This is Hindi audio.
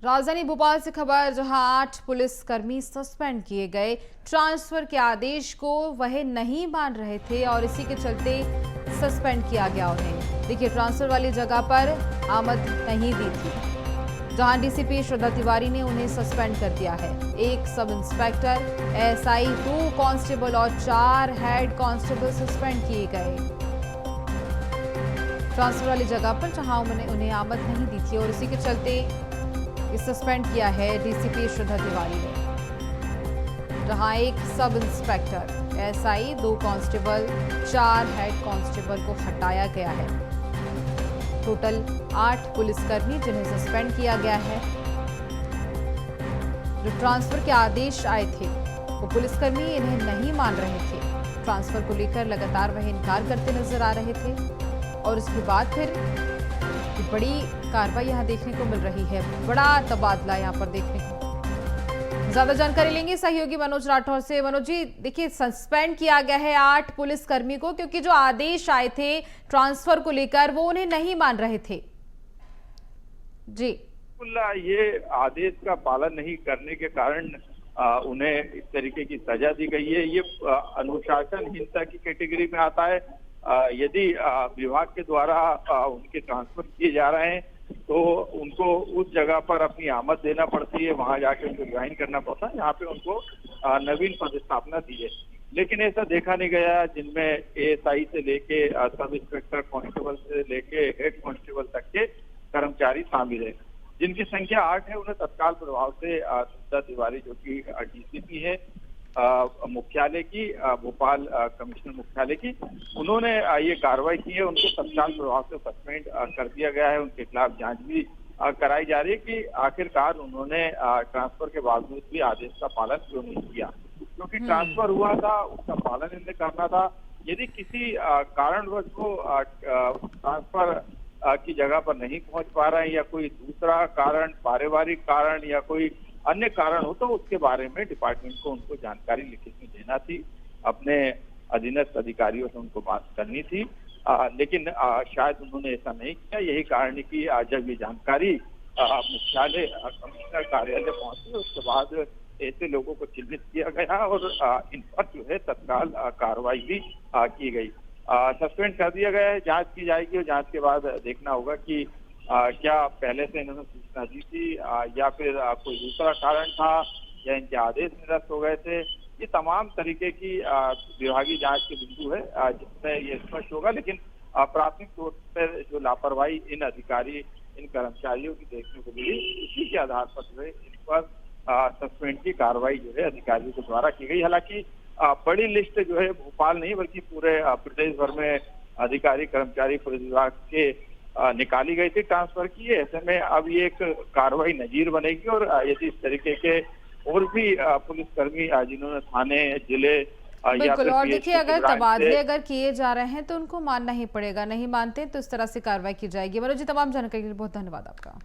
राजधानी भोपाल से खबर, जहां 8 पुलिसकर्मी सस्पेंड किए गए। ट्रांसफर के आदेश को वह नहीं मान रहे थे और इसी के चलते सस्पेंड किया गया उन्हें। देखिए, ट्रांसफर वाली जगह पर आमद नहीं दी थी, जहां डीसीपी श्रद्धा तिवारी ने उन्हें सस्पेंड कर दिया है। 1 सब इंस्पेक्टर, एएसआई, 2 कांस्टेबल और 4 हेड कांस्टेबल सस्पेंड किए गए ट्रांसफर वाली जगह पर, जहां उन्हें आमद नहीं दी थी और इसी के चलते सस्पेंड किया है डीसीपी श्रद्धा तिवारी ने। जहां 1 sub inspector, ASI, 2 constable, 4 head constable को हटाया गया है। टोटल 8 पुलिसकर्मी जिन्हें सस्पेंड किया गया है। जो ट्रांसफर के आदेश आए थे, वो पुलिसकर्मी इन्हें नहीं मान रहे थे। ट्रांसफर को लेकर लगातार वह इनकार करते नजर आ रहे थे और उसके बाद फिर बड़ी कार्रवाई यहां देखने को मिल रही है। बड़ा तबादला यहां पर देखने को। ज्यादा जानकारी लेंगे सहयोगी मनोज राठौर से। मनोज जी, देखिए, सस्पेंड किया गया है 8 पुलिसकर्मी को, क्योंकि जो आदेश आए थे ट्रांसफर को लेकर वो उन्हें नहीं मान रहे थे। जी, ये आदेश का पालन नहीं करने के कारण उन्हें इस तरीके की सजा दी गई है। ये अनुशासनहीनता की कैटेगरी में आता है। यदि विभाग के द्वारा उनके ट्रांसफर किए जा रहे हैं तो उनको उस जगह पर अपनी आमद देना पड़ती है, वहां जाके उनको ज्वाइन करना पड़ता है, यहाँ पे उनको नवीन पदस्थापना दी है। लेकिन ऐसा देखा नहीं गया, जिनमें एएसआई से लेके सब इंस्पेक्टर, कांस्टेबल से लेके हेड कांस्टेबल तक के कर्मचारी शामिल है, जिनकी संख्या 8 है। उन्हें तत्काल प्रभाव से श्रद्धा तिवारी, जो कि डीसीपी है मुख्यालय की, भोपाल कमिश्नर मुख्यालय की, उन्होंने ये कार्रवाई की है। उनको तत्काल प्रभाव से सस्पेंड कर दिया गया है। उनके खिलाफ जांच भी कराई जा रही है कि आखिरकार उन्होंने ट्रांसफर के बावजूद भी आदेश का पालन क्यों नहीं किया, क्योंकि ट्रांसफर हुआ था, उसका पालन इन्हें करना था। यदि किसी कारणवश वो ट्रांसफर की जगह पर नहीं पहुंच पा रहे हैं या कोई दूसरा कारण, पारिवारिक कारण या कोई अन्य कारण हो, तो उसके बारे में डिपार्टमेंट को उनको जानकारी लिखित में देना थी, अपने अधीनस्थ अधिकारियों से उनको बात करनी थी। लेकिन शायद उन्होंने ऐसा नहीं किया। यही कारण है कि जब ये जानकारी मुख्यालय कमिश्नर कार्यालय पहुंची, उसके बाद ऐसे लोगों को चिन्हित किया गया और इन पर जो है तत्काल कार्रवाई भी की गई। सस्पेंड कर दिया गया है, जांच की जाएगी और जांच के बाद देखना होगा कि क्या पहले से इन्होंने सूचना दी थी या फिर कोई दूसरा कारण था या इनके आदेश निरस्त हो गए थे। ये तमाम तरीके की विभागीय जांच के बिंदु है जिसमें ये स्पष्ट होगा। लेकिन प्राथमिक तौर पर जो लापरवाही इन अधिकारी, इन कर्मचारियों की देखने को मिली, इसी के आधार पर जो है इन पर सस्पेंड की कार्रवाई जो है अधिकारियों के द्वारा की गई। हालांकि बड़ी लिस्ट जो है भोपाल नहीं बल्कि पूरे प्रदेश भर में अधिकारी, कर्मचारी, पुलिस विभाग के निकाली गई थी ट्रांसफर की। ऐसे में अब ये एक कार्रवाई नजीर बनेगी और यदि इस तरीके के और भी पुलिसकर्मी जिन्होंने थाने, जिले बिल्कुल। और देखिए, अगर तबादले अगर किए जा रहे हैं तो उनको मानना ही पड़ेगा, नहीं मानते तो इस तरह से कार्रवाई की जाएगी। मनोज जी, तमाम जानकारी के लिए बहुत धन्यवाद आपका।